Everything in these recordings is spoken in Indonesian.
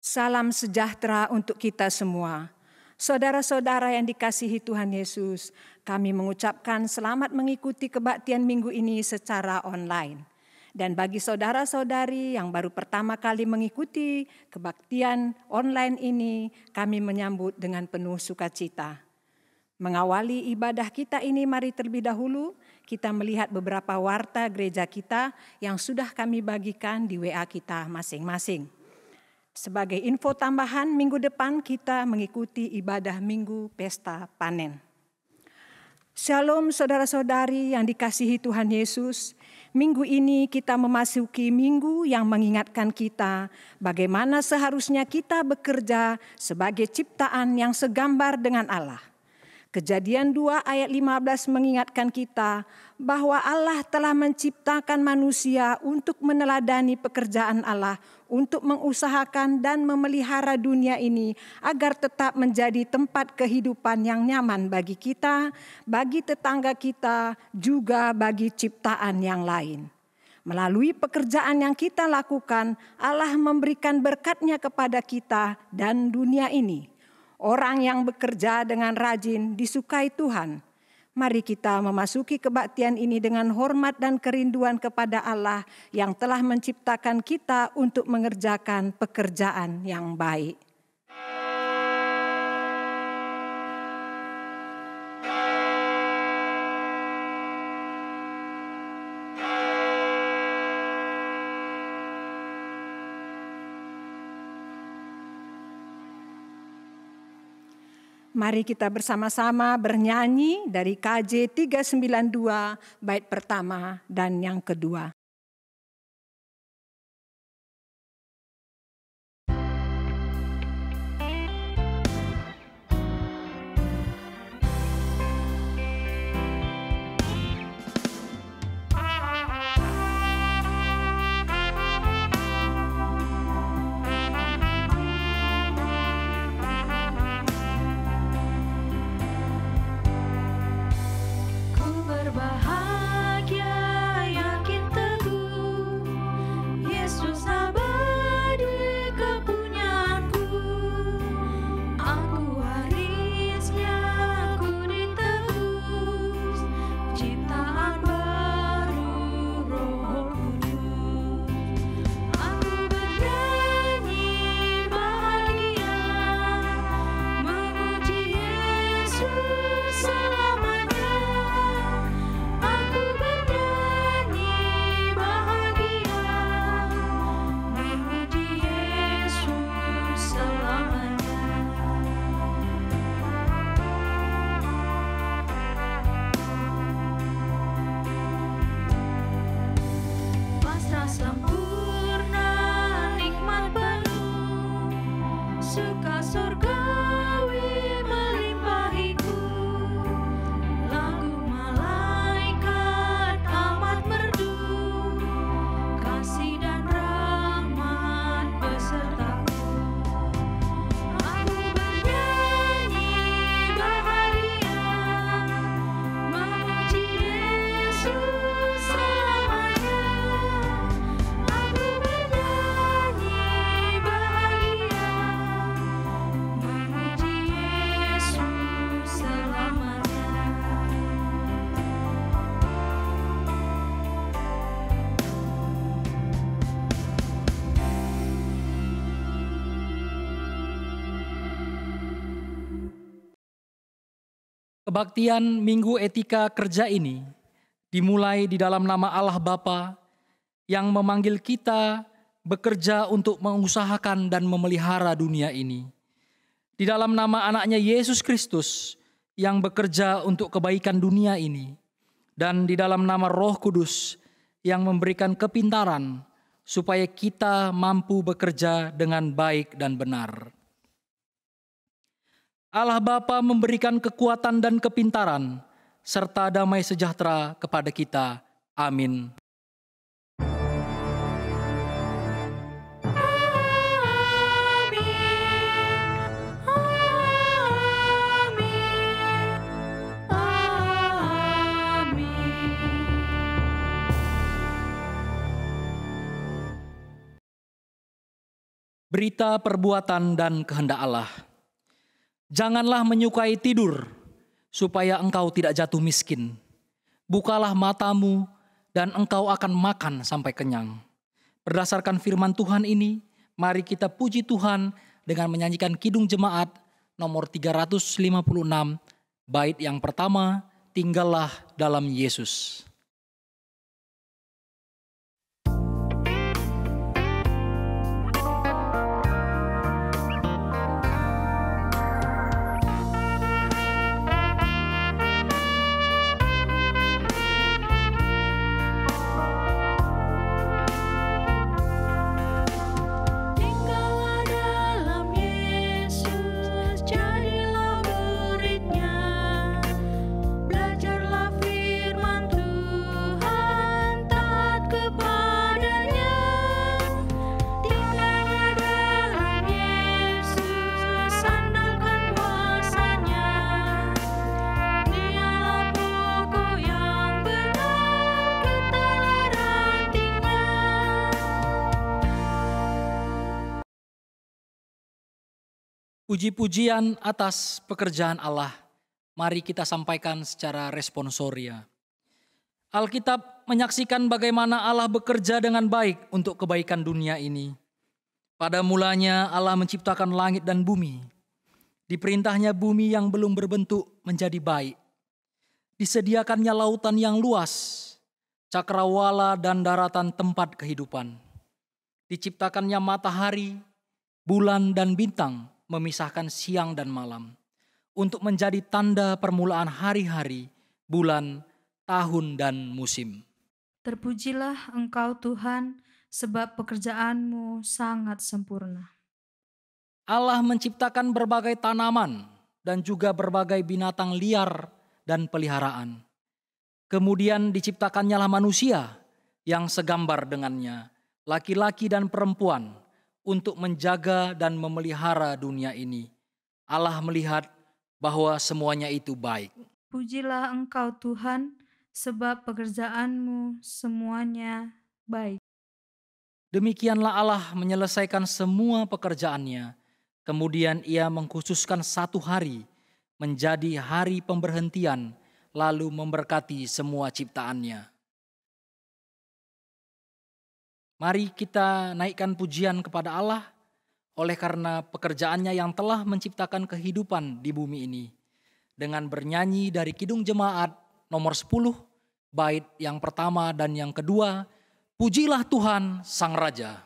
Salam sejahtera untuk kita semua. Saudara-saudara yang dikasihi Tuhan Yesus, kami mengucapkan selamat mengikuti kebaktian minggu ini secara online. Dan bagi saudara-saudari yang baru pertama kali mengikuti kebaktian online ini, kami menyambut dengan penuh sukacita. Mengawali ibadah kita ini, mari terlebih dahulu kita melihat beberapa warta gereja kita yang sudah kami bagikan di WA kita masing-masing. Sebagai info tambahan, minggu depan kita mengikuti ibadah Minggu Pesta Panen. Shalom saudara-saudari yang dikasihi Tuhan Yesus. Minggu ini kita memasuki minggu yang mengingatkan kita bagaimana seharusnya kita bekerja sebagai ciptaan yang segambar dengan Allah. Kejadian 2 ayat 15 mengingatkan kita bahwa Allah telah menciptakan manusia untuk meneladani pekerjaan Allah, untuk mengusahakan dan memelihara dunia ini agar tetap menjadi tempat kehidupan yang nyaman bagi kita, bagi tetangga kita, juga bagi ciptaan yang lain. Melalui pekerjaan yang kita lakukan, Allah memberikan berkat-Nya kepada kita dan dunia ini. Orang yang bekerja dengan rajin disukai Tuhan. Mari kita memasuki kebaktian ini dengan hormat dan kerinduan kepada Allah yang telah menciptakan kita untuk mengerjakan pekerjaan yang baik. Mari kita bersama-sama bernyanyi dari KJ 392 bait pertama dan yang kedua. Kebaktian Minggu Etika Kerja ini dimulai di dalam nama Allah Bapa yang memanggil kita bekerja untuk mengusahakan dan memelihara dunia ini. Di dalam nama anaknya Yesus Kristus yang bekerja untuk kebaikan dunia ini. Dan di dalam nama Roh Kudus yang memberikan kepintaran supaya kita mampu bekerja dengan baik dan benar. Allah Bapa memberikan kekuatan dan kepintaran serta damai sejahtera kepada kita. Amin. Berita perbuatan dan kehendak Allah. Janganlah menyukai tidur, supaya engkau tidak jatuh miskin. Bukalah matamu, dan engkau akan makan sampai kenyang. Berdasarkan firman Tuhan ini, mari kita puji Tuhan dengan menyanyikan Kidung Jemaat nomor 356, bait yang pertama, Tinggallah dalam Yesus. Puji-pujian atas pekerjaan Allah, mari kita sampaikan secara responsoria. Alkitab menyaksikan bagaimana Allah bekerja dengan baik untuk kebaikan dunia ini. Pada mulanya Allah menciptakan langit dan bumi. Diperintahnya bumi yang belum berbentuk menjadi baik. Disediakannya lautan yang luas, cakrawala dan daratan tempat kehidupan. Diciptakannya matahari, bulan dan bintang, memisahkan siang dan malam, untuk menjadi tanda permulaan hari-hari, bulan, tahun, dan musim. Terpujilah Engkau Tuhan, sebab pekerjaan-Mu sangat sempurna. Allah menciptakan berbagai tanaman dan juga berbagai binatang liar dan peliharaan. Kemudian diciptakannya lah manusia yang segambar dengannya, laki-laki dan perempuan, untuk menjaga dan memelihara dunia ini. Allah melihat bahwa semuanya itu baik. Pujilah Engkau Tuhan, sebab pekerjaan-Mu semuanya baik. Demikianlah Allah menyelesaikan semua pekerjaannya. Kemudian Ia mengkhususkan satu hari menjadi hari pemberhentian, lalu memberkati semua ciptaannya. Mari kita naikkan pujian kepada Allah oleh karena pekerjaannya yang telah menciptakan kehidupan di bumi ini. Dengan bernyanyi dari Kidung Jemaat nomor 10, bait yang pertama dan yang kedua, Pujilah Tuhan Sang Raja.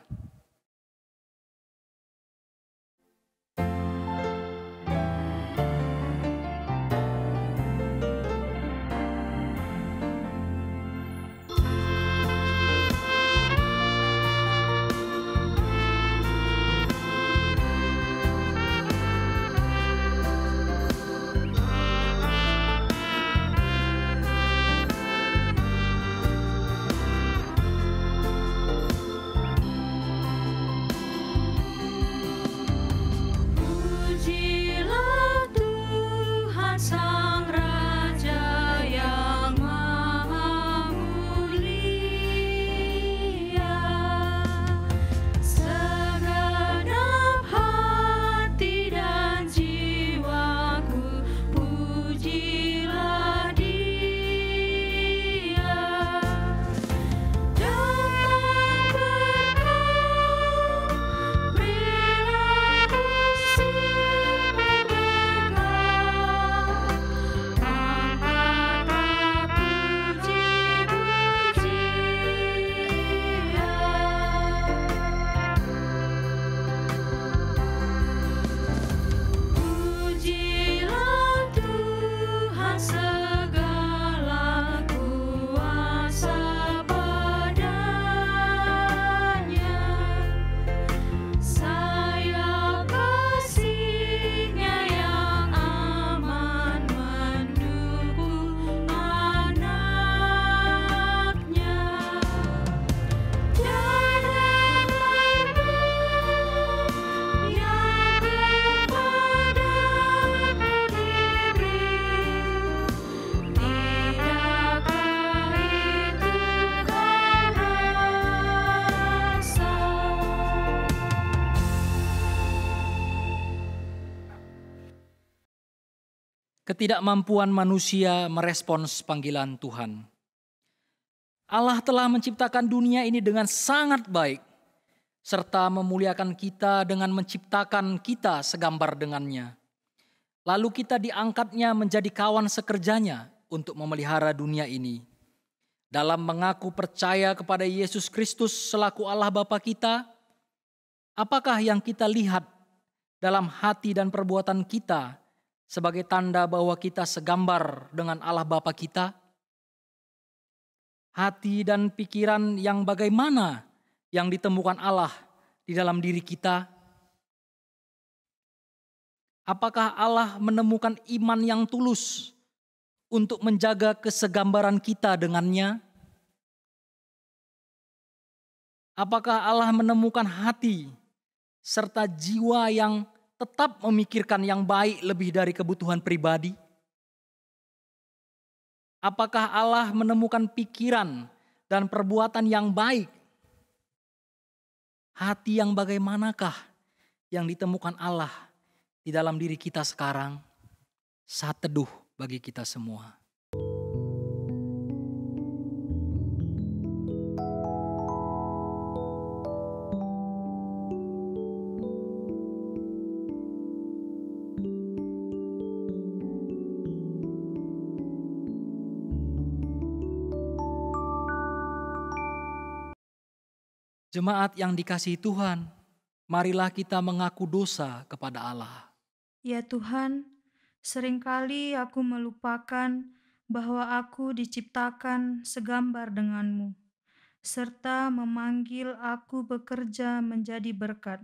ketidakmampuan manusia merespons panggilan Tuhan. Allah telah menciptakan dunia ini dengan sangat baik, serta memuliakan kita dengan menciptakan kita segambar dengannya. Lalu kita diangkatnya menjadi kawan sekerjanya untuk memelihara dunia ini. Dalam mengaku percaya kepada Yesus Kristus selaku Allah Bapa kita, apakah yang kita lihat dalam hati dan perbuatan kita sebagai tanda bahwa kita segambar dengan Allah Bapa kita? Hati dan pikiran yang bagaimana yang ditemukan Allah di dalam diri kita? Apakah Allah menemukan iman yang tulus untuk menjaga kesegambaran kita dengannya? Apakah Allah menemukan hati serta jiwa yang tetap memikirkan yang baik lebih dari kebutuhan pribadi? Apakah Allah menemukan pikiran dan perbuatan yang baik? Hati yang bagaimanakah yang ditemukan Allah di dalam diri kita sekarang? Saat teduh bagi kita semua. Jemaat yang dikasihi Tuhan, marilah kita mengaku dosa kepada Allah. Ya Tuhan, seringkali aku melupakan bahwa aku diciptakan segambar denganmu, serta memanggil aku bekerja menjadi berkat.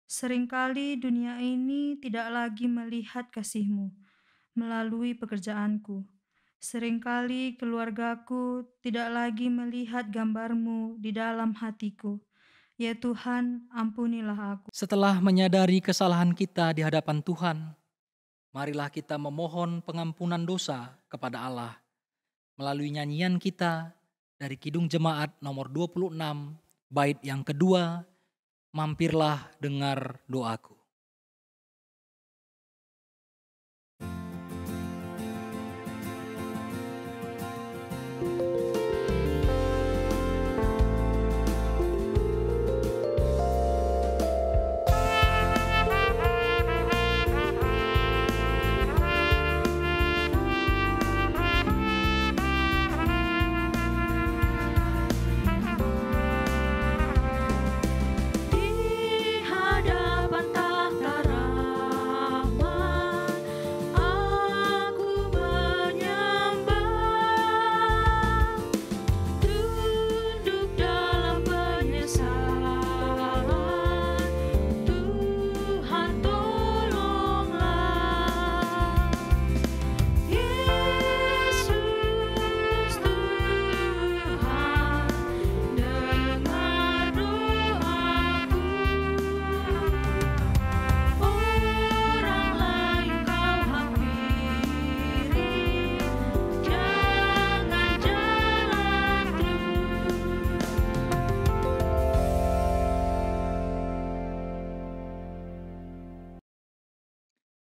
Seringkali dunia ini tidak lagi melihat kasih-Mu melalui pekerjaanku. Seringkali keluargaku tidak lagi melihat gambar-Mu di dalam hatiku. Ya Tuhan, ampunilah aku. Setelah menyadari kesalahan kita di hadapan Tuhan, marilah kita memohon pengampunan dosa kepada Allah melalui nyanyian kita dari Kidung Jemaat nomor 26, bait yang kedua, mampirlah dengar doaku.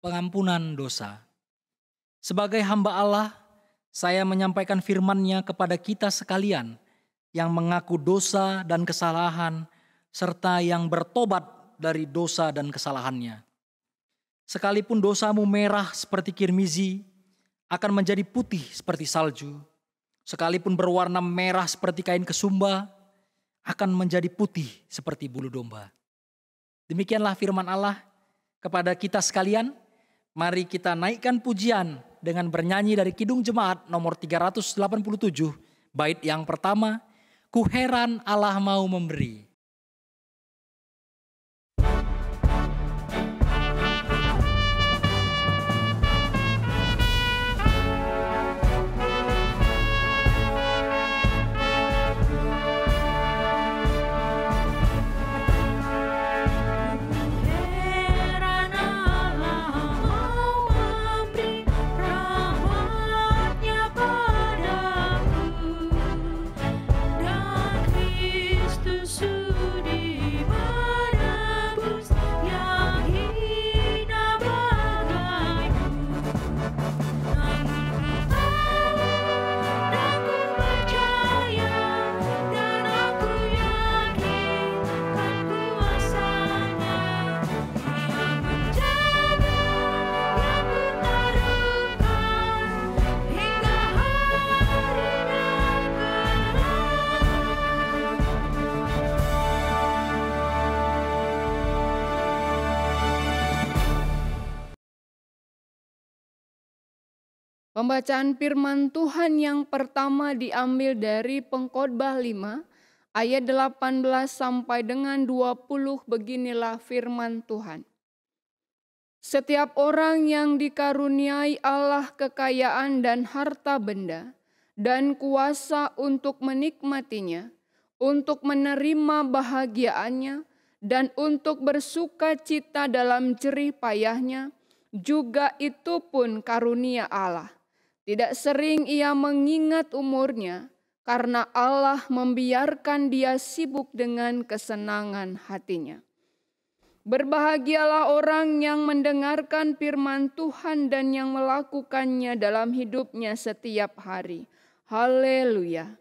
Pengampunan dosa. Sebagai hamba Allah, saya menyampaikan firman-Nya kepada kita sekalian yang mengaku dosa dan kesalahan serta yang bertobat dari dosa dan kesalahannya. Sekalipun dosamu merah seperti kirmizi, akan menjadi putih seperti salju. Sekalipun berwarna merah seperti kain kesumba, akan menjadi putih seperti bulu domba. Demikianlah firman Allah kepada kita sekalian. Mari kita naikkan pujian dengan bernyanyi dari Kidung Jemaat nomor 387, bait yang pertama, Ku heran Allah mau memberi. Kristus Pembacaan firman Tuhan yang pertama diambil dari Pengkhotbah 5 ayat 18 sampai dengan 20. Beginilah firman Tuhan. Setiap orang yang dikaruniai Allah kekayaan dan harta benda dan kuasa untuk menikmatinya, untuk menerima bahagiaannya, dan untuk bersuka cita dalam jerih payahnya, juga itu pun karunia Allah. Tidak sering ia mengingat umurnya, karena Allah membiarkan dia sibuk dengan kesenangan hatinya. Berbahagialah orang yang mendengarkan firman Tuhan dan yang melakukannya dalam hidupnya setiap hari. Haleluya.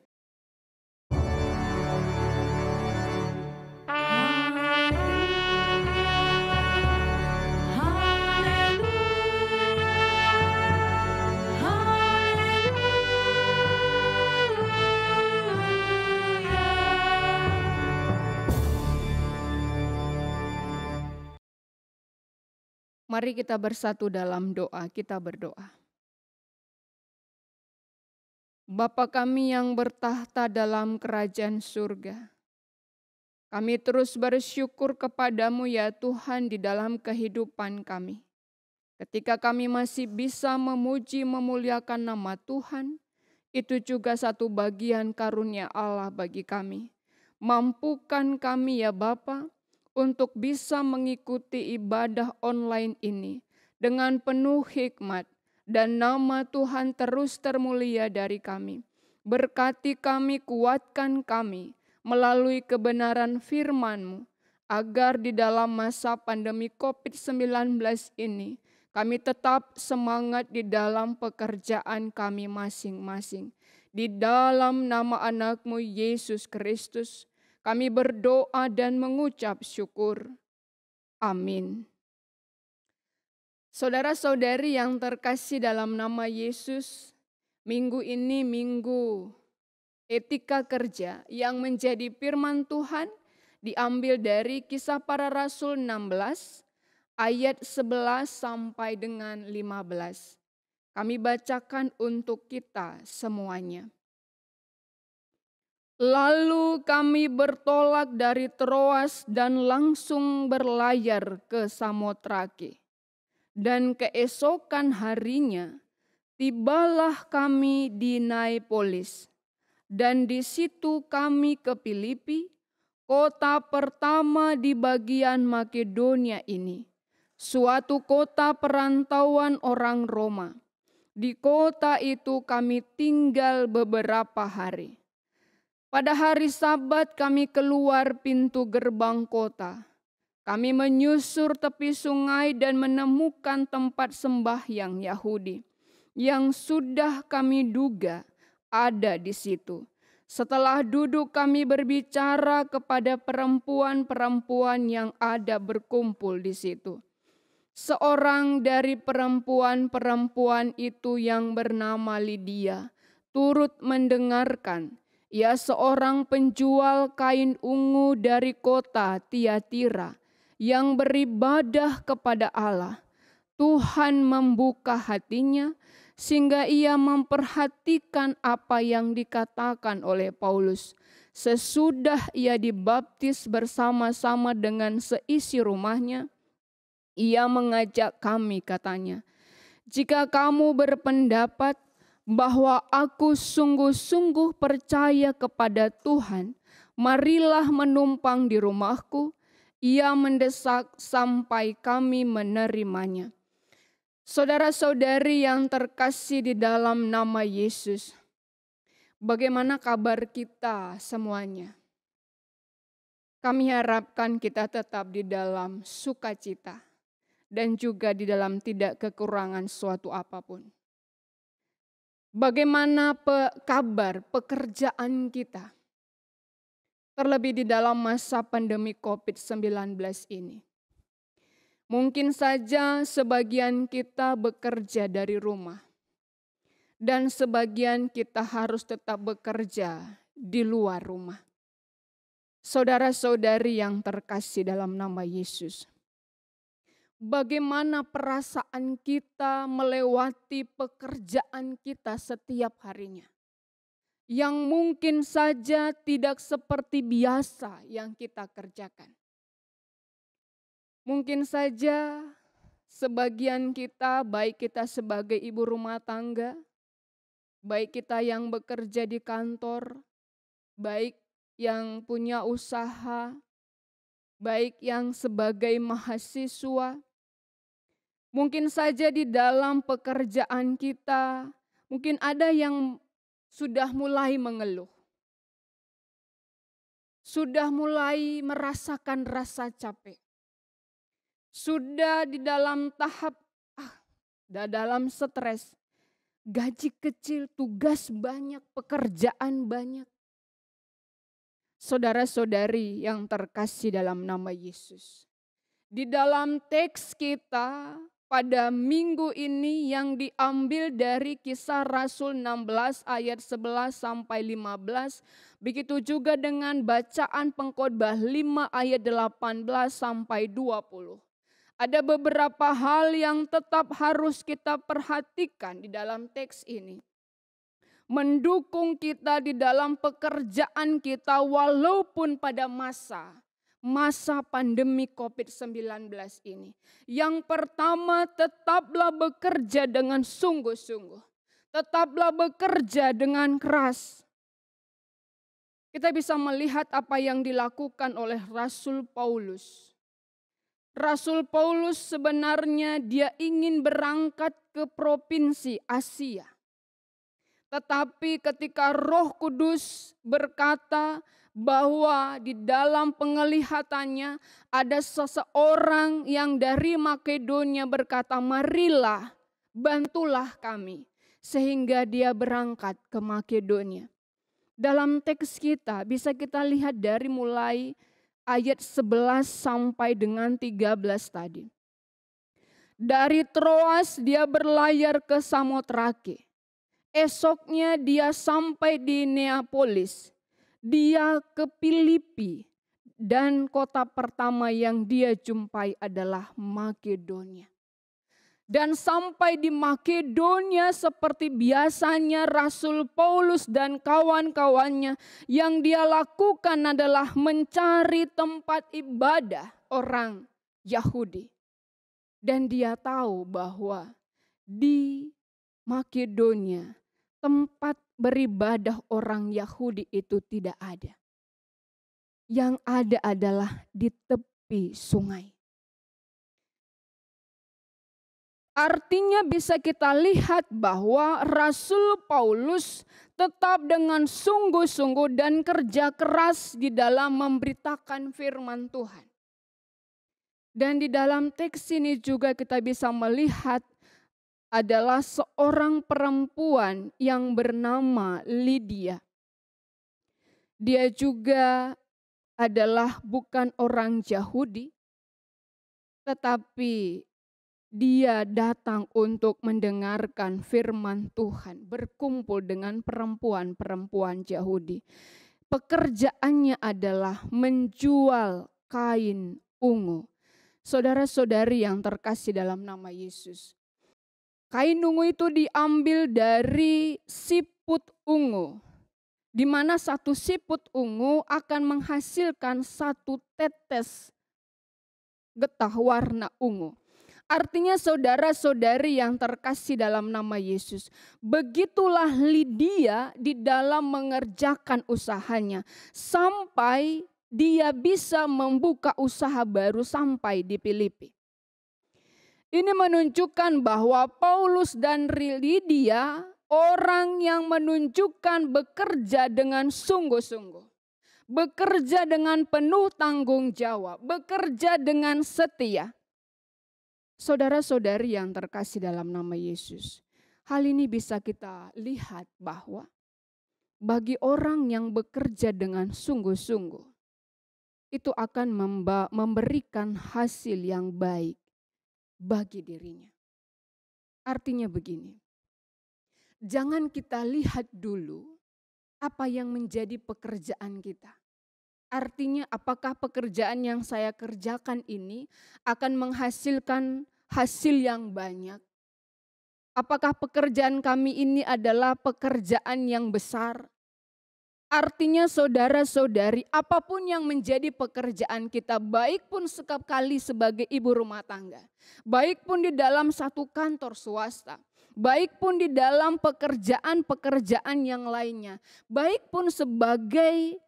Mari kita bersatu dalam doa, kita berdoa. Bapa kami yang bertahta dalam kerajaan surga, kami terus bersyukur kepadamu ya Tuhan di dalam kehidupan kami. Ketika kami masih bisa memuji memuliakan nama Tuhan, itu juga satu bagian karunia Allah bagi kami. Mampukan kami ya Bapa, untuk bisa mengikuti ibadah online ini dengan penuh hikmat dan nama Tuhan terus termulia dari kami. Berkati kami, kuatkan kami melalui kebenaran firman-Mu, agar di dalam masa pandemi COVID-19 ini kami tetap semangat di dalam pekerjaan kami masing-masing. Di dalam nama anak-Mu Yesus Kristus, kami berdoa dan mengucap syukur. Amin. Saudara-saudari yang terkasih dalam nama Yesus, minggu ini minggu etika kerja yang menjadi firman Tuhan diambil dari Kisah Para Rasul 16 ayat 11 sampai dengan 15. Kami bacakan untuk kita semuanya. Lalu kami bertolak dari Troas dan langsung berlayar ke Samotrake. Dan keesokan harinya tibalah kami di Neapolis. Dan di situ kami ke Filipi, kota pertama di bagian Makedonia ini, suatu kota perantauan orang Roma. Di kota itu kami tinggal beberapa hari. Pada hari Sabat kami keluar pintu gerbang kota. Kami menyusur tepi sungai dan menemukan tempat sembahyang Yahudi yang sudah kami duga ada di situ. Setelah duduk kami berbicara kepada perempuan-perempuan yang ada berkumpul di situ. Seorang dari perempuan-perempuan itu yang bernama Lydia turut mendengarkan. Ia seorang penjual kain ungu dari kota Tiatira yang beribadah kepada Allah. Tuhan membuka hatinya sehingga ia memperhatikan apa yang dikatakan oleh Paulus. Sesudah ia dibaptis bersama-sama dengan seisi rumahnya, ia mengajak kami, katanya, "Jika kamu berpendapat bahwa aku sungguh-sungguh percaya kepada Tuhan, marilah menumpang di rumahku." Ia mendesak sampai kami menerimanya. Saudara-saudari yang terkasih di dalam nama Yesus, bagaimana kabar kita semuanya? Kami harapkan kita tetap di dalam sukacita dan juga di dalam tidak kekurangan suatu apapun. Bagaimana kabar pekerjaan kita? Terlebih di dalam masa pandemi COVID-19 ini. Mungkin saja sebagian kita bekerja dari rumah. Dan sebagian kita harus tetap bekerja di luar rumah. Saudara-saudari yang terkasih dalam nama Yesus. bagaimana perasaan kita melewati pekerjaan kita setiap harinya. Yang mungkin saja tidak seperti biasa yang kita kerjakan. Mungkin saja sebagian kita, baik kita sebagai ibu rumah tangga, baik kita yang bekerja di kantor, baik yang punya usaha, baik yang sebagai mahasiswa, mungkin saja di dalam pekerjaan kita, mungkin ada yang sudah mulai mengeluh. Sudah mulai merasakan rasa capek. Sudah di dalam tahap, dalam stres. Gaji kecil, tugas banyak, pekerjaan banyak. Saudara-saudari yang terkasih dalam nama Yesus. Di dalam teks kita pada minggu ini yang diambil dari Kisah Rasul 16 ayat 11 sampai 15. Begitu juga dengan bacaan Pengkhotbah 5 ayat 18 sampai 20. Ada beberapa hal yang tetap harus kita perhatikan di dalam teks ini. Mendukung kita di dalam pekerjaan kita walaupun pada masa pandemi COVID-19 ini. Yang pertama, tetaplah bekerja dengan sungguh-sungguh. Tetaplah bekerja dengan keras. Kita bisa melihat apa yang dilakukan oleh Rasul Paulus. Rasul Paulus sebenarnya dia ingin berangkat ke provinsi Asia. Tetapi ketika Roh Kudus berkata bahwa di dalam penglihatannya ada seseorang yang dari Makedonia berkata, marilah bantulah kami. Sehingga dia berangkat ke Makedonia. Dalam teks kita bisa kita lihat dari mulai ayat 11 sampai dengan 13 tadi. Dari Troas dia berlayar ke Samotrake. Esoknya dia sampai di Neapolis. Dia ke Filipi dan kota pertama yang dia jumpai adalah Makedonia. Dan sampai di Makedonia seperti biasanya Rasul Paulus dan kawan-kawannya yang dia lakukan adalah mencari tempat ibadah orang Yahudi. Dan dia tahu bahwa di Makedonia tempat beribadah orang Yahudi itu tidak ada. Yang ada adalah di tepi sungai. Artinya bisa kita lihat bahwa Rasul Paulus tetap dengan sungguh-sungguh dan kerja keras di dalam memberitakan firman Tuhan. Dan di dalam teks ini juga kita bisa melihat adalah seorang perempuan yang bernama Lydia. Dia juga adalah bukan orang Yahudi, tetapi dia datang untuk mendengarkan firman Tuhan, berkumpul dengan perempuan-perempuan Yahudi. Pekerjaannya adalah menjual kain ungu. Saudara-saudari yang terkasih dalam nama Yesus. Kain ungu itu diambil dari siput ungu, di mana satu siput ungu akan menghasilkan satu tetes getah warna ungu. Artinya saudara-saudari yang terkasih dalam nama Yesus, begitulah Lydia di dalam mengerjakan usahanya sampai dia bisa membuka usaha baru sampai di Filipi. Ini menunjukkan bahwa Paulus dan Lydia orang yang menunjukkan bekerja dengan sungguh-sungguh. Bekerja dengan penuh tanggung jawab, bekerja dengan setia. Saudara-saudari yang terkasih dalam nama Yesus, hal ini bisa kita lihat bahwa bagi orang yang bekerja dengan sungguh-sungguh, itu akan memberikan hasil yang baik bagi dirinya. Artinya begini, jangan kita lihat dulu apa yang menjadi pekerjaan kita. Artinya apakah pekerjaan yang saya kerjakan ini akan menghasilkan hasil yang banyak? Apakah pekerjaan kami ini adalah pekerjaan yang besar? Artinya saudara-saudari, apapun yang menjadi pekerjaan kita, baik pun sekali sebagai ibu rumah tangga, baik pun di dalam satu kantor swasta, baik pun di dalam pekerjaan-pekerjaan yang lainnya, baik pun sebagai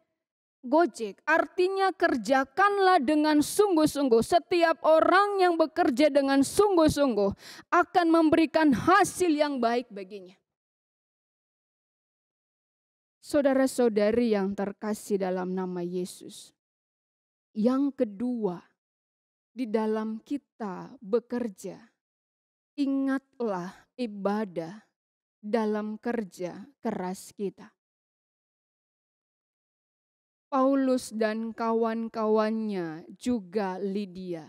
Gojek, artinya kerjakanlah dengan sungguh-sungguh. Setiap orang yang bekerja dengan sungguh-sungguh akan memberikan hasil yang baik baginya. Saudara-saudari yang terkasih dalam nama Yesus. Yang kedua, di dalam kita bekerja, ingatlah ibadah dalam kerja keras kita. Paulus dan kawan-kawannya juga Lydia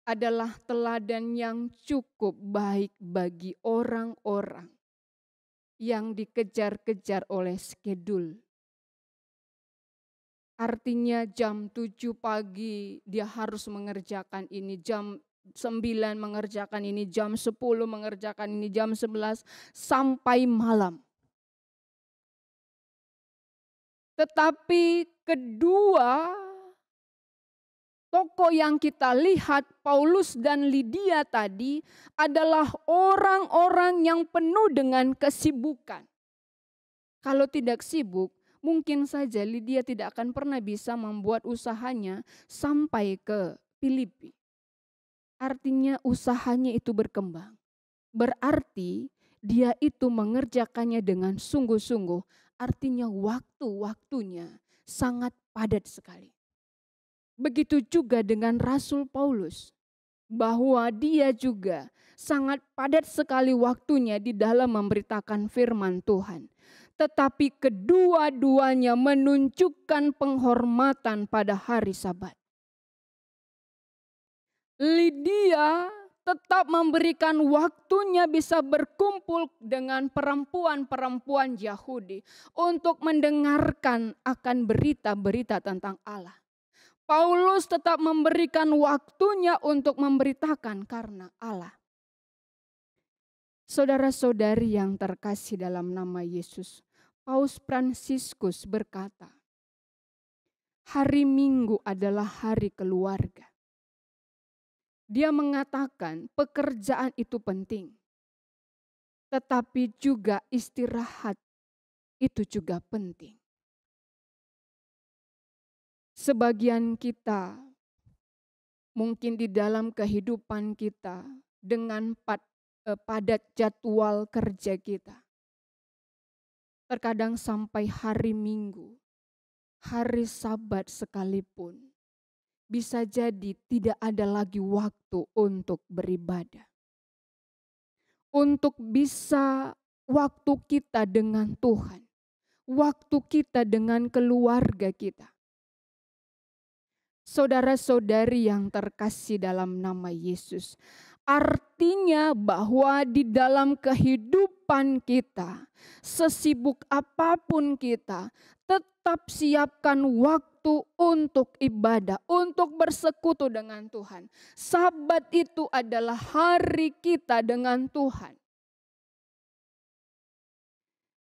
adalah teladan yang cukup baik bagi orang-orang yang dikejar-kejar oleh skedul. Artinya jam 7 pagi dia harus mengerjakan ini, jam 9 mengerjakan ini, jam 10 mengerjakan ini, jam 11 sampai malam. Tetapi kedua tokoh yang kita lihat, Paulus dan Lydia tadi, adalah orang-orang yang penuh dengan kesibukan. Kalau tidak sibuk, mungkin saja Lydia tidak akan pernah bisa membuat usahanya sampai ke Filipi. Artinya usahanya itu berkembang. Berarti dia itu mengerjakannya dengan sungguh-sungguh. Artinya waktu-waktunya sangat padat sekali. Begitu juga dengan Rasul Paulus, bahwa dia juga sangat padat sekali waktunya di dalam memberitakan firman Tuhan. Tetapi kedua-duanya menunjukkan penghormatan pada hari Sabat. Lydia tetap memberikan waktunya bisa berkumpul dengan perempuan-perempuan Yahudi untuk mendengarkan akan berita-berita tentang Allah. Paulus tetap memberikan waktunya untuk memberitakan karena Allah. Saudara-saudari yang terkasih dalam nama Yesus, Paus Fransiskus berkata, hari Minggu adalah hari keluarga. Dia mengatakan pekerjaan itu penting, tetapi juga istirahat itu juga penting. Sebagian kita mungkin di dalam kehidupan kita dengan padat jadwal kerja kita, terkadang sampai hari Minggu, hari Sabat sekalipun, bisa jadi tidak ada lagi waktu untuk beribadah. Untuk bisa waktu kita dengan Tuhan, waktu kita dengan keluarga kita. Saudara-saudari yang terkasih dalam nama Yesus, artinya bahwa di dalam kehidupan kita, sesibuk apapun kita, tetap siapkan waktu untuk ibadah, untuk bersekutu dengan Tuhan. Sabat itu adalah hari kita dengan Tuhan.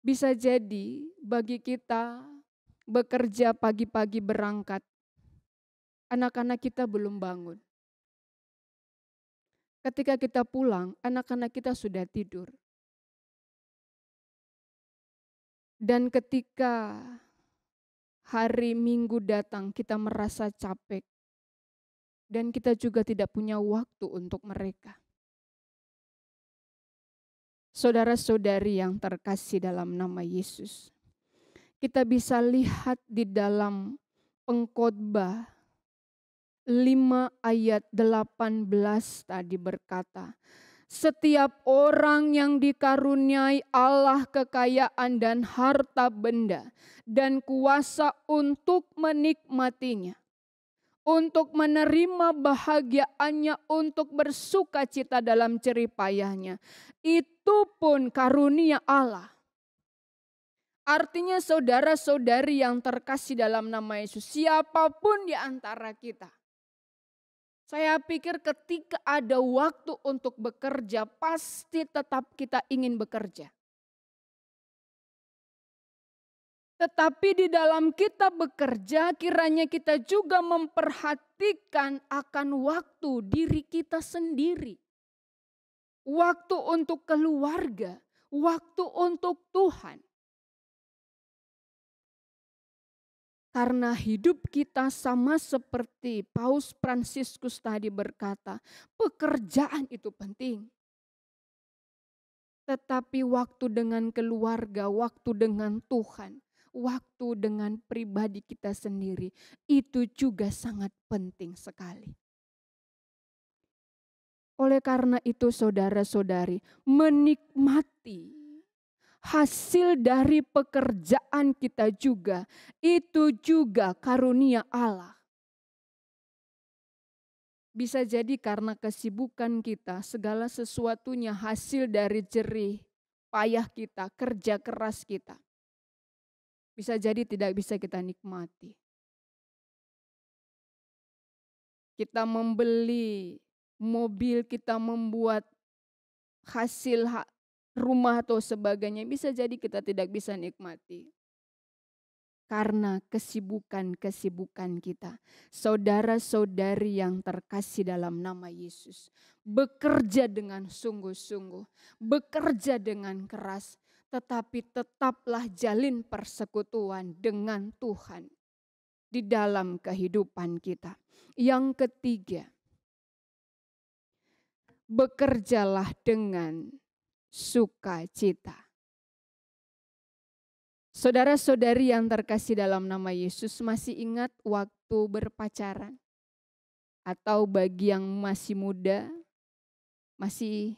Bisa jadi bagi kita bekerja pagi-pagi berangkat, anak-anak kita belum bangun. Ketika kita pulang, anak-anak kita sudah tidur. Dan ketika hari Minggu datang, kita merasa capek. Dan kita juga tidak punya waktu untuk mereka. Saudara-saudari yang terkasih dalam nama Yesus, kita bisa lihat di dalam Pengkhotbah 5 ayat 18 tadi berkata, setiap orang yang dikaruniai Allah kekayaan dan harta benda dan kuasa untuk menikmatinya, untuk menerima bahagiaannya, untuk bersuka cita dalam jerih payahnya, itu pun karunia Allah. Artinya saudara-saudari yang terkasih dalam nama Yesus, siapapun di antara kita. Saya pikir ketika ada waktu untuk bekerja, pasti tetap kita ingin bekerja. Tetapi di dalam kita bekerja, kiranya kita juga memperhatikan akan waktu diri kita sendiri. Waktu untuk keluarga, waktu untuk Tuhan. Karena hidup kita sama seperti Paus Fransiskus tadi berkata, pekerjaan itu penting. Tetapi waktu dengan keluarga, waktu dengan Tuhan, waktu dengan pribadi kita sendiri, itu juga sangat penting sekali. Oleh karena itu saudara-saudari, menikmati hasil dari pekerjaan kita juga, itu juga karunia Allah. Bisa jadi karena kesibukan kita, segala sesuatunya hasil dari jerih payah kita, kerja keras kita. Bisa jadi tidak bisa kita nikmati. Kita membeli mobil, kita membuat hasil rumah atau sebagainya, bisa jadi kita tidak bisa nikmati. Karena kesibukan kita. Saudara-saudari yang terkasih dalam nama Yesus, bekerja dengan sungguh-sungguh, bekerja dengan keras, tetapi tetaplah jalin persekutuan dengan Tuhan di dalam kehidupan kita. Yang ketiga, bekerjalah dengan sukacita. Saudara-saudari yang terkasih dalam nama Yesus, masih ingat waktu berpacaran? Atau bagi yang masih muda, masih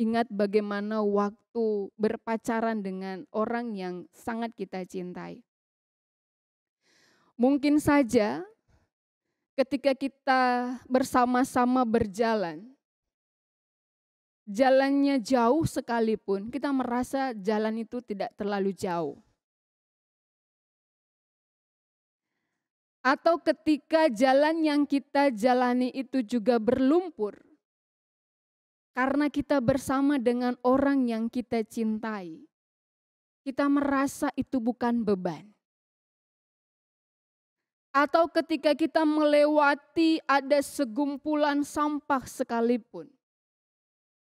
ingat bagaimana waktu berpacaran dengan orang yang sangat kita cintai? Mungkin saja ketika kita bersama-sama berjalan, jalannya jauh sekalipun, kita merasa jalan itu tidak terlalu jauh. Atau ketika jalan yang kita jalani itu juga berlumpur, karena kita bersama dengan orang yang kita cintai, kita merasa itu bukan beban. Atau ketika kita melewati ada segumpulan sampah sekalipun,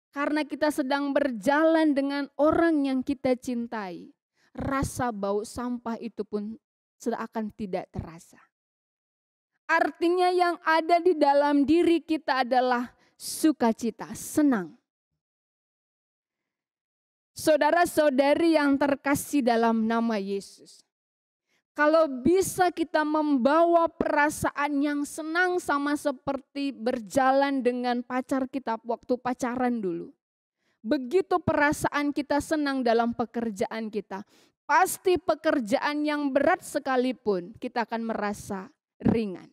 karena kita sedang berjalan dengan orang yang kita cintai, rasa bau sampah itu pun seakan tidak terasa. Artinya yang ada di dalam diri kita adalah sukacita, senang. Saudara-saudari yang terkasih dalam nama Yesus, kalau bisa kita membawa perasaan yang senang sama seperti berjalan dengan pacar kita waktu pacaran dulu. Begitu perasaan kita senang dalam pekerjaan kita, pasti pekerjaan yang berat sekalipun kita akan merasa ringan.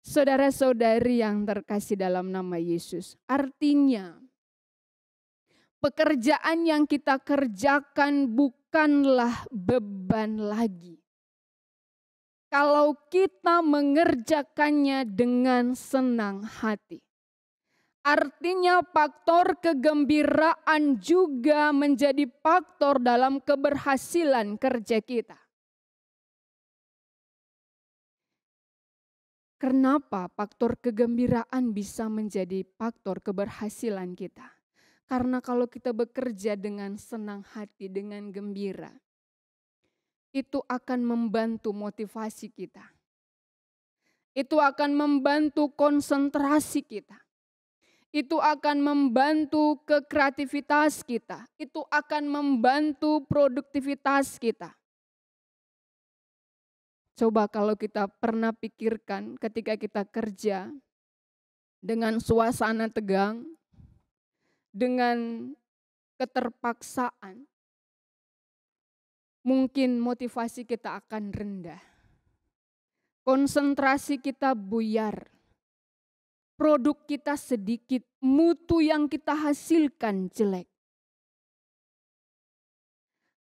Saudara-saudari yang terkasih dalam nama Yesus, artinya pekerjaan yang kita kerjakan bukanlah beban lagi. Kalau kita mengerjakannya dengan senang hati. Artinya faktor kegembiraan juga menjadi faktor dalam keberhasilan kerja kita. Kenapa faktor kegembiraan bisa menjadi faktor keberhasilan kita? Karena kalau kita bekerja dengan senang hati, dengan gembira, itu akan membantu motivasi kita. Itu akan membantu konsentrasi kita. Itu akan membantu kekreativitas kita. Itu akan membantu produktivitas kita. Coba kalau kita pernah pikirkan ketika kita kerja dengan suasana tegang, dengan keterpaksaan, mungkin motivasi kita akan rendah. Konsentrasi kita buyar. Produk kita sedikit, mutu yang kita hasilkan jelek.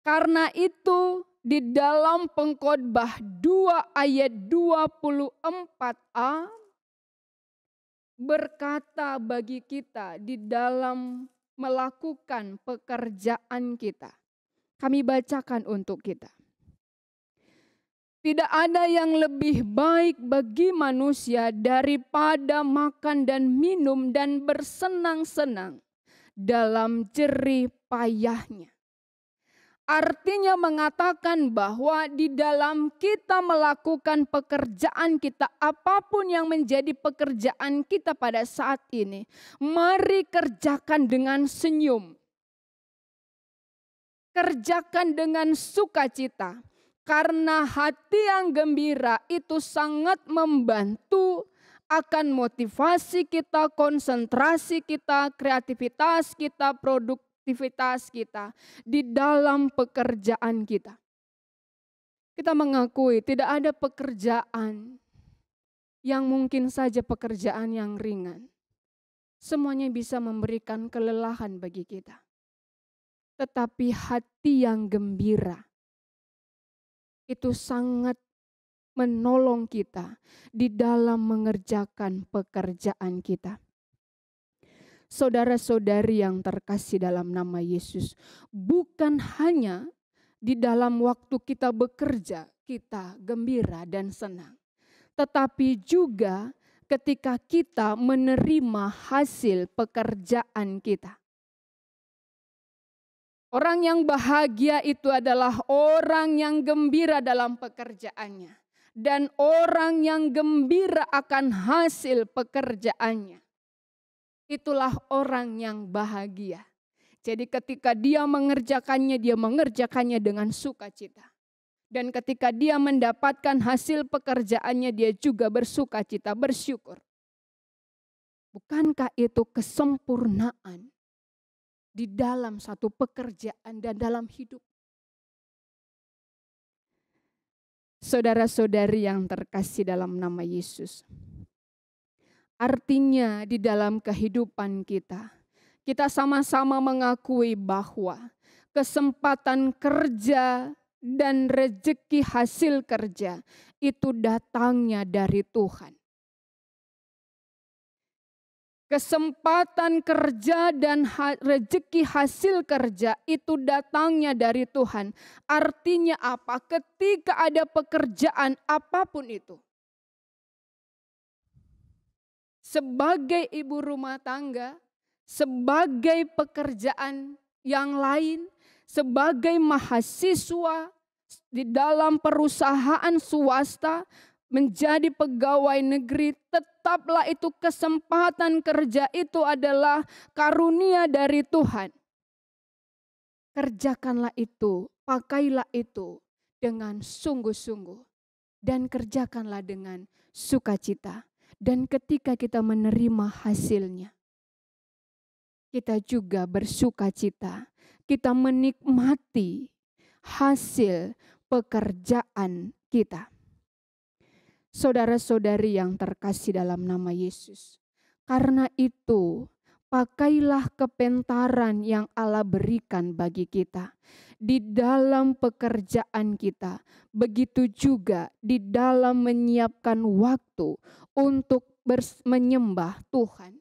Karena itu di dalam Pengkhotbah 2 ayat 24a berkata bagi kita di dalam melakukan pekerjaan kita. Kami bacakan untuk kita. Tidak ada yang lebih baik bagi manusia daripada makan dan minum dan bersenang-senang dalam jerih payahnya. Artinya mengatakan bahwa di dalam kita melakukan pekerjaan kita, apapun yang menjadi pekerjaan kita pada saat ini, mari kerjakan dengan senyum. Kerjakan dengan sukacita. Karena hati yang gembira itu sangat membantu akan motivasi kita, konsentrasi kita, kreativitas kita, produktivitas kita di dalam pekerjaan kita. Kita mengakui tidak ada pekerjaan yang mungkin saja pekerjaan yang ringan. Semuanya bisa memberikan kelelahan bagi kita. Tetapi hati yang gembira itu sangat menolong kita di dalam mengerjakan pekerjaan kita. Saudara-saudari yang terkasih dalam nama Yesus, bukan hanya di dalam waktu kita bekerja, kita gembira dan senang. Tetapi juga ketika kita menerima hasil pekerjaan kita. Orang yang bahagia itu adalah orang yang gembira dalam pekerjaannya. Dan orang yang gembira akan hasil pekerjaannya. Itulah orang yang bahagia. Jadi ketika dia mengerjakannya dengan sukacita. Dan ketika dia mendapatkan hasil pekerjaannya, dia juga bersukacita, bersyukur. Bukankah itu kesempurnaan di dalam satu pekerjaan dan dalam hidup? Saudara-saudari yang terkasih dalam nama Yesus. Artinya di dalam kehidupan kita, kita sama-sama mengakui bahwa kesempatan kerja dan rezeki hasil kerja itu datangnya dari Tuhan. Kesempatan kerja dan rezeki hasil kerja itu datangnya dari Tuhan. Artinya apa? Ketika ada pekerjaan apapun itu. Sebagai ibu rumah tangga, sebagai pekerjaan yang lain, sebagai mahasiswa di dalam perusahaan swasta, menjadi pegawai negeri, tetaplah itu kesempatan kerja itu adalah karunia dari Tuhan. Kerjakanlah itu, pakailah itu dengan sungguh-sungguh dan kerjakanlah dengan sukacita. Dan ketika kita menerima hasilnya, kita juga bersukacita, kita menikmati hasil pekerjaan kita. Saudara-saudari yang terkasih dalam nama Yesus. Karena itu, pakailah kepintaran yang Allah berikan bagi kita. Di dalam pekerjaan kita. Begitu juga di dalam menyiapkan waktu untuk menyembah Tuhan.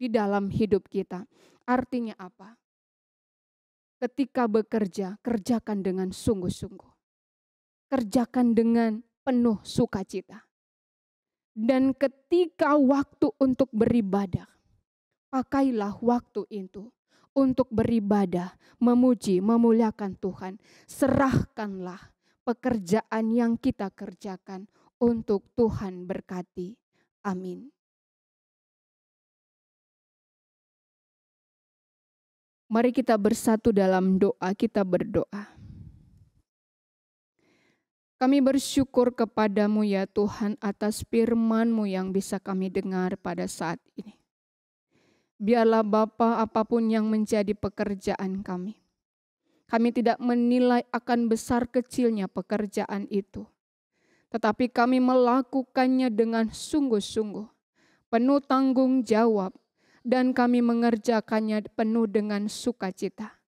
Di dalam hidup kita. Artinya apa? Ketika bekerja, kerjakan dengan sungguh-sungguh. Kerjakan dengan penuh sukacita. Dan ketika waktu untuk beribadah, pakailah waktu itu untuk beribadah, memuji, memuliakan Tuhan. Serahkanlah pekerjaan yang kita kerjakan untuk Tuhan berkati. Amin. Mari kita bersatu dalam doa, kita berdoa. Kami bersyukur kepadamu ya Tuhan atas firman-Mu yang bisa kami dengar pada saat ini. Biarlah Bapa apapun yang menjadi pekerjaan kami. Kami tidak menilai akan besar kecilnya pekerjaan itu. Tetapi kami melakukannya dengan sungguh-sungguh, penuh tanggung jawab, dan kami mengerjakannya penuh dengan sukacita.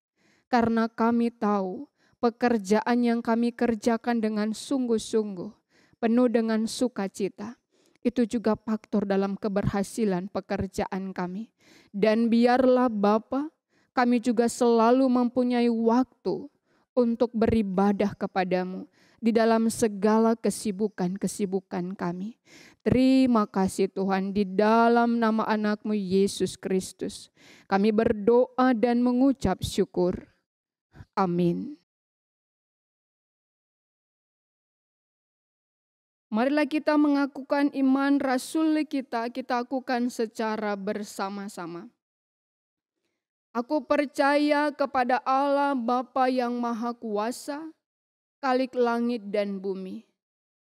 Karena kami tahu pekerjaan yang kami kerjakan dengan sungguh-sungguh, penuh dengan sukacita. Itu juga faktor dalam keberhasilan pekerjaan kami. Dan biarlah Bapa, kami juga selalu mempunyai waktu untuk beribadah kepadamu di dalam segala kesibukan-kesibukan kami. Terima kasih Tuhan, di dalam nama anak-Mu Yesus Kristus. Kami berdoa dan mengucap syukur. Amin. Marilah kita mengakukan iman Rasul kita lakukan secara bersama-sama. Aku percaya kepada Allah Bapa yang Maha Kuasa, Khalik langit dan bumi,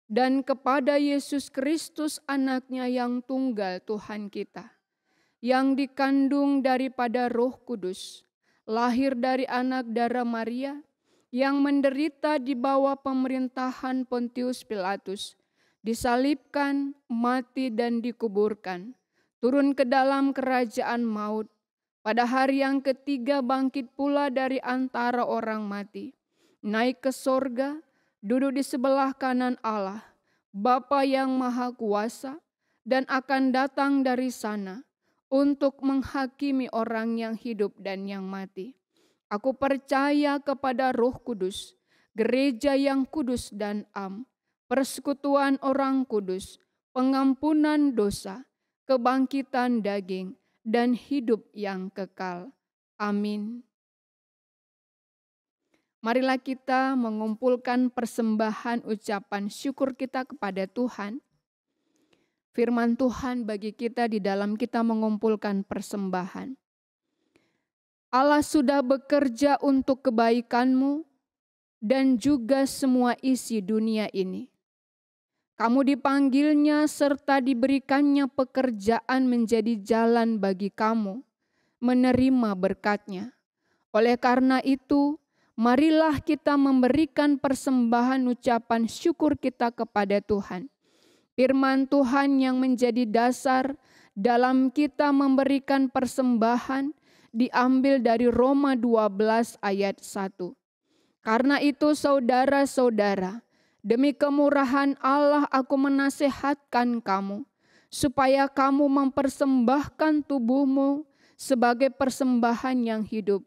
dan kepada Yesus Kristus anaknya yang tunggal Tuhan kita, yang dikandung daripada Roh Kudus, lahir dari anak darah Maria, yang menderita di bawah pemerintahan Pontius Pilatus, disalibkan, mati dan dikuburkan, turun ke dalam kerajaan maut, pada hari yang ketiga bangkit pula dari antara orang mati, naik ke sorga, duduk di sebelah kanan Allah, Bapa yang Maha Kuasa, dan akan datang dari sana untuk menghakimi orang yang hidup dan yang mati. Aku percaya kepada Roh Kudus, gereja yang kudus dan am, persekutuan orang kudus, pengampunan dosa, kebangkitan daging, dan hidup yang kekal. Amin. Marilah kita mengumpulkan persembahan ucapan syukur kita kepada Tuhan. Firman Tuhan bagi kita di dalam kita mengumpulkan persembahan. Allah sudah bekerja untuk kebaikanmu dan juga semua isi dunia ini. Kamu dipanggilnya serta diberikannya pekerjaan menjadi jalan bagi kamu menerima berkat-Nya. Oleh karena itu, marilah kita memberikan persembahan ucapan syukur kita kepada Tuhan. Firman Tuhan yang menjadi dasar dalam kita memberikan persembahan diambil dari Roma 12 ayat 1. Karena itu saudara-saudara, demi kemurahan Allah aku menasehatkan kamu, supaya kamu mempersembahkan tubuhmu sebagai persembahan yang hidup,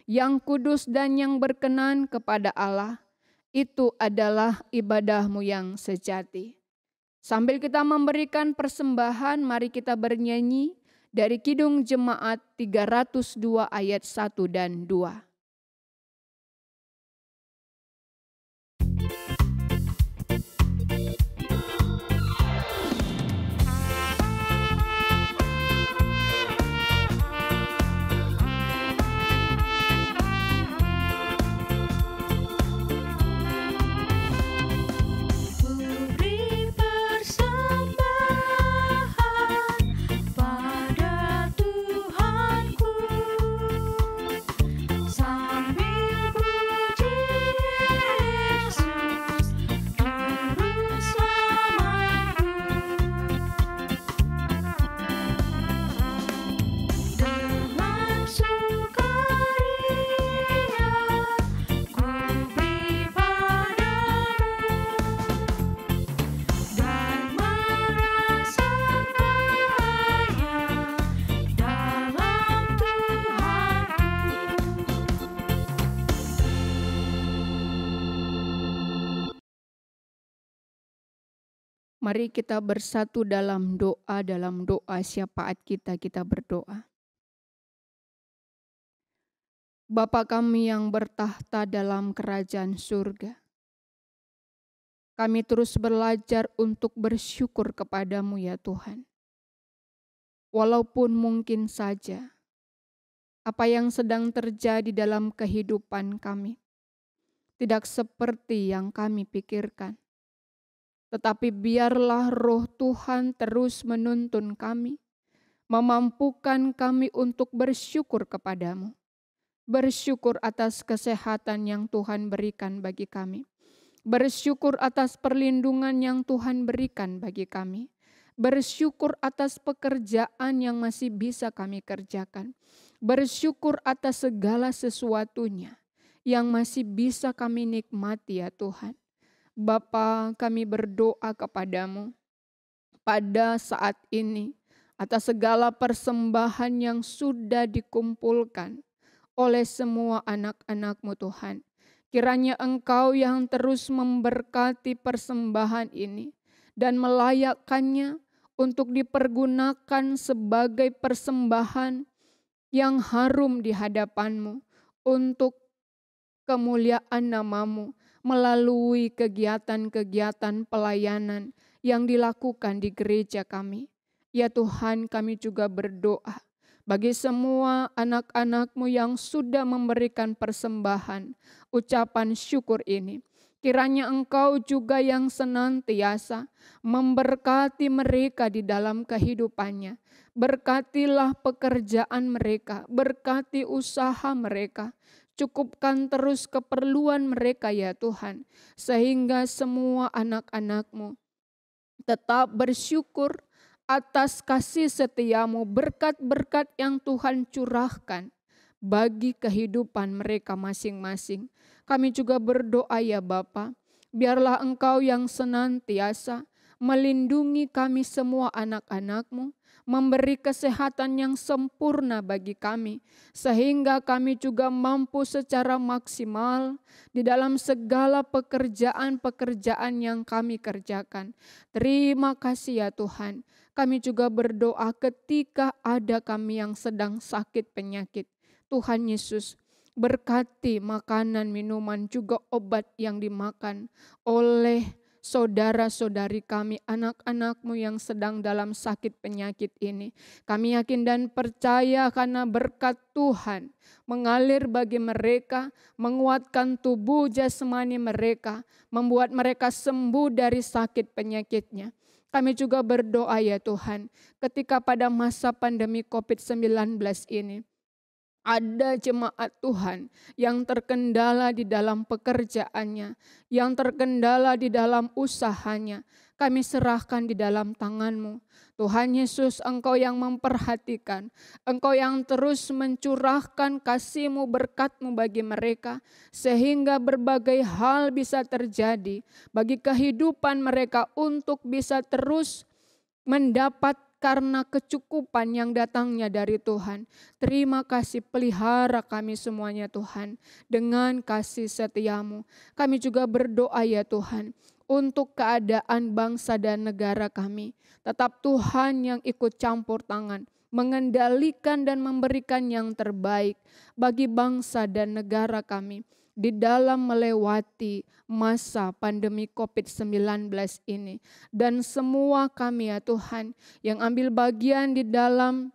yang kudus dan yang berkenan kepada Allah. Itu adalah ibadahmu yang sejati. Sambil kita memberikan persembahan, mari kita bernyanyi dari Kidung Jemaat 302 ayat 1 dan 2. Mari kita bersatu dalam doa syafaat kita berdoa. Bapa kami yang bertahta dalam kerajaan surga, kami terus belajar untuk bersyukur kepadamu ya Tuhan. Walaupun mungkin saja apa yang sedang terjadi dalam kehidupan kami tidak seperti yang kami pikirkan. Tetapi biarlah roh Tuhan terus menuntun kami, memampukan kami untuk bersyukur kepadamu. Bersyukur atas kesehatan yang Tuhan berikan bagi kami. Bersyukur atas perlindungan yang Tuhan berikan bagi kami. Bersyukur atas pekerjaan yang masih bisa kami kerjakan. Bersyukur atas segala sesuatunya yang masih bisa kami nikmati ya Tuhan. Bapa, kami berdoa kepadamu pada saat ini atas segala persembahan yang sudah dikumpulkan oleh semua anak-anak-Mu Tuhan. Kiranya Engkau yang terus memberkati persembahan ini dan melayakkannya untuk dipergunakan sebagai persembahan yang harum di hadapan-Mu untuk kemuliaan nama-Mu melalui kegiatan-kegiatan pelayanan yang dilakukan di gereja kami. Ya Tuhan, kami juga berdoa bagi semua anak-anak-Mu yang sudah memberikan persembahan, ucapan syukur ini. Kiranya Engkau juga yang senantiasa memberkati mereka di dalam kehidupannya. Berkatilah pekerjaan mereka, berkati usaha mereka. Cukupkan terus keperluan mereka ya Tuhan, sehingga semua anak-anak-Mu tetap bersyukur atas kasih setia-Mu, berkat-berkat yang Tuhan curahkan bagi kehidupan mereka masing-masing. Kami juga berdoa ya Bapa, biarlah Engkau yang senantiasa melindungi kami semua anak-anak-Mu, memberi kesehatan yang sempurna bagi kami, sehingga kami juga mampu secara maksimal di dalam segala pekerjaan-pekerjaan yang kami kerjakan. Terima kasih ya Tuhan. Kami juga berdoa ketika ada kami yang sedang sakit penyakit. Tuhan Yesus, berkati makanan, minuman, juga obat yang dimakan oleh saudara-saudari kami, anak-anak-Mu yang sedang dalam sakit penyakit ini. Kami yakin dan percaya karena berkat Tuhan mengalir bagi mereka, menguatkan tubuh jasmani mereka, membuat mereka sembuh dari sakit penyakitnya. Kami juga berdoa ya Tuhan, ketika pada masa pandemi COVID-19 ini, ada jemaat Tuhan yang terkendala di dalam pekerjaannya, yang terkendala di dalam usahanya. Kami serahkan di dalam tangan-Mu. Tuhan Yesus, Engkau yang memperhatikan, Engkau yang terus mencurahkan kasih-Mu, berkat-Mu bagi mereka, sehingga berbagai hal bisa terjadi bagi kehidupan mereka untuk bisa terus mendapat karena kecukupan yang datangnya dari Tuhan. Terima kasih, pelihara kami semuanya Tuhan dengan kasih setia-Mu. Kami juga berdoa ya Tuhan untuk keadaan bangsa dan negara kami. Tetap Tuhan yang ikut campur tangan, mengendalikan dan memberikan yang terbaik bagi bangsa dan negara kami di dalam melewati masa pandemi COVID-19 ini. Dan semua kami ya Tuhan yang ambil bagian di dalam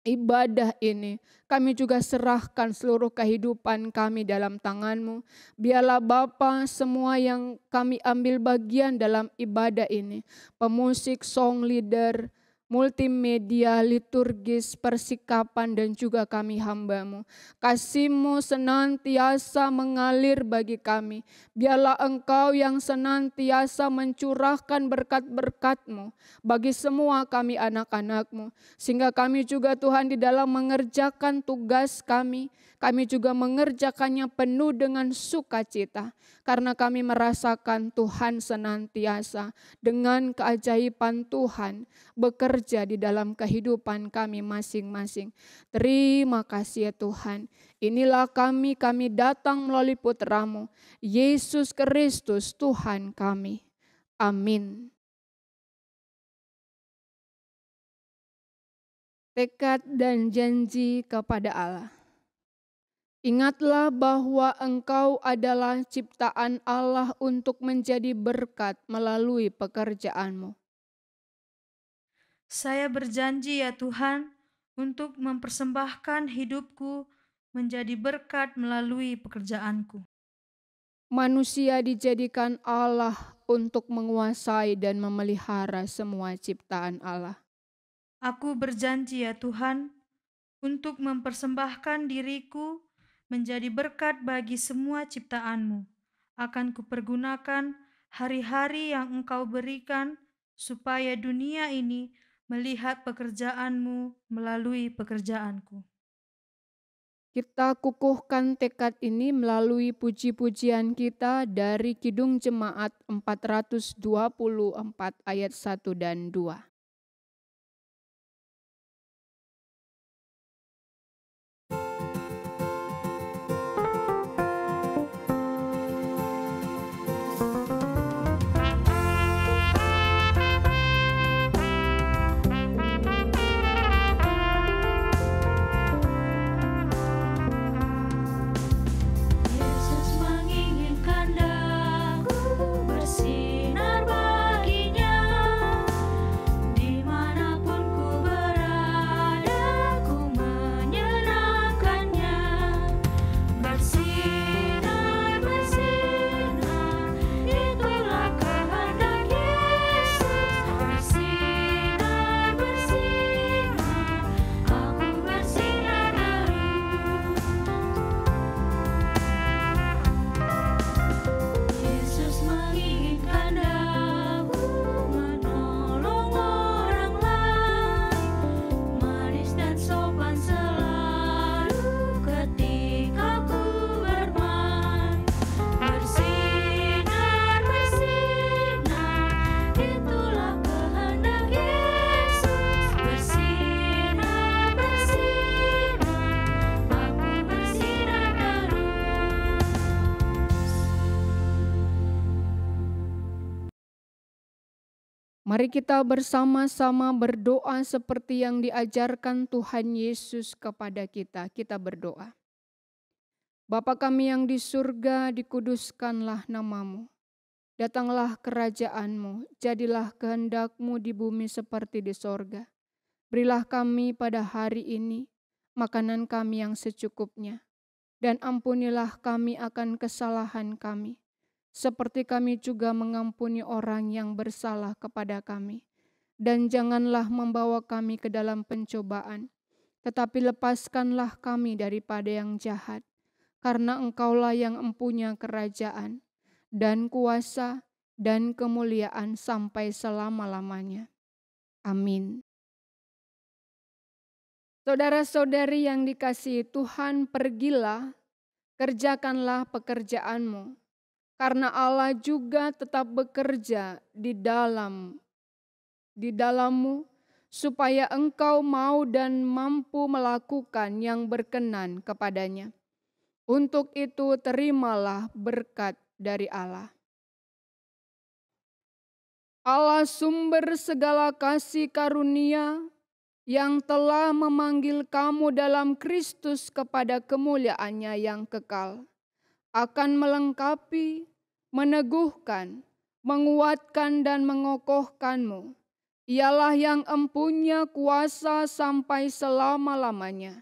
ibadah ini, kami juga serahkan seluruh kehidupan kami dalam tangan-Mu. Biarlah Bapa, semua yang kami ambil bagian dalam ibadah ini, pemusik, song leader, multimedia, liturgis, persikapan, dan juga kami hamba-Mu. Kasih-Mu senantiasa mengalir bagi kami. Biarlah Engkau yang senantiasa mencurahkan berkat-berkat-Mu bagi semua kami anak-anak-Mu. Sehingga kami juga Tuhan di dalam mengerjakan tugas kami juga mengerjakannya penuh dengan sukacita. Karena kami merasakan Tuhan senantiasa dengan keajaiban Tuhan bekerja di dalam kehidupan kami masing-masing. Terima kasih ya Tuhan. Inilah kami datang melalui putra-Mu, Yesus Kristus Tuhan kami. Amin. Tekad dan janji kepada Allah. Ingatlah bahwa engkau adalah ciptaan Allah untuk menjadi berkat melalui pekerjaanmu. Saya berjanji ya Tuhan untuk mempersembahkan hidupku menjadi berkat melalui pekerjaanku. Manusia dijadikan Allah untuk menguasai dan memelihara semua ciptaan Allah. Aku berjanji ya Tuhan untuk mempersembahkan diriku menjadi berkat bagi semua ciptaan-Mu. Akan kupergunakan hari-hari yang Engkau berikan supaya dunia ini melihat pekerjaan-Mu melalui pekerjaanku. Kita kukuhkan tekad ini melalui puji-pujian kita dari Kidung Jemaat 424 ayat 1 dan 2. Mari kita bersama-sama berdoa seperti yang diajarkan Tuhan Yesus kepada kita. Kita berdoa. Bapa kami yang di surga, dikuduskanlah nama-Mu. Datanglah kerajaan-Mu, jadilah kehendak-Mu di bumi seperti di sorga. Berilah kami pada hari ini makanan kami yang secukupnya, dan ampunilah kami akan kesalahan kami, seperti kami juga mengampuni orang yang bersalah kepada kami. Dan janganlah membawa kami ke dalam pencobaan, tetapi lepaskanlah kami daripada yang jahat. Karena Engkaulah yang empunya kerajaan, dan kuasa, dan kemuliaan sampai selama-lamanya. Amin. Saudara-saudari yang dikasihi Tuhan, pergilah, kerjakanlah pekerjaanmu. Karena Allah juga tetap bekerja di dalammu, supaya engkau mau dan mampu melakukan yang berkenan kepadanya. Untuk itu terimalah berkat dari Allah. Allah sumber segala kasih karunia, yang telah memanggil kamu dalam Kristus kepada kemuliaan-Nya yang kekal, akan melengkapi, meneguhkan, menguatkan dan mengokohkanmu. Ialah yang empunya kuasa sampai selama-lamanya.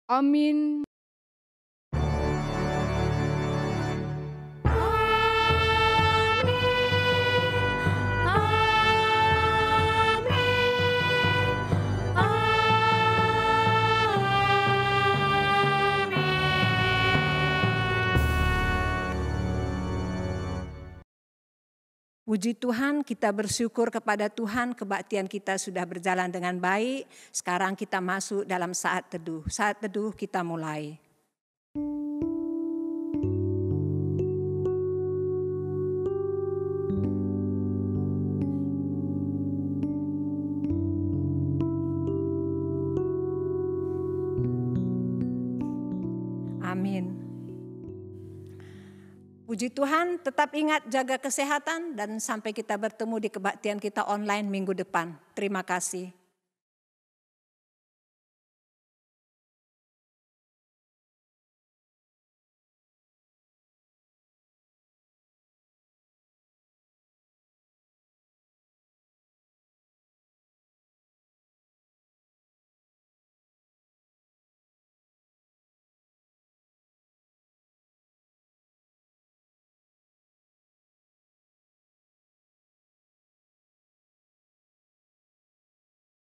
Amin. Puji Tuhan, kita bersyukur kepada Tuhan, kebaktian kita sudah berjalan dengan baik. Sekarang kita masuk dalam saat teduh. Saat teduh kita mulai. Amin. Puji Tuhan, tetap ingat jaga kesehatan dan sampai kita bertemu di kebaktian kita online minggu depan. Terima kasih.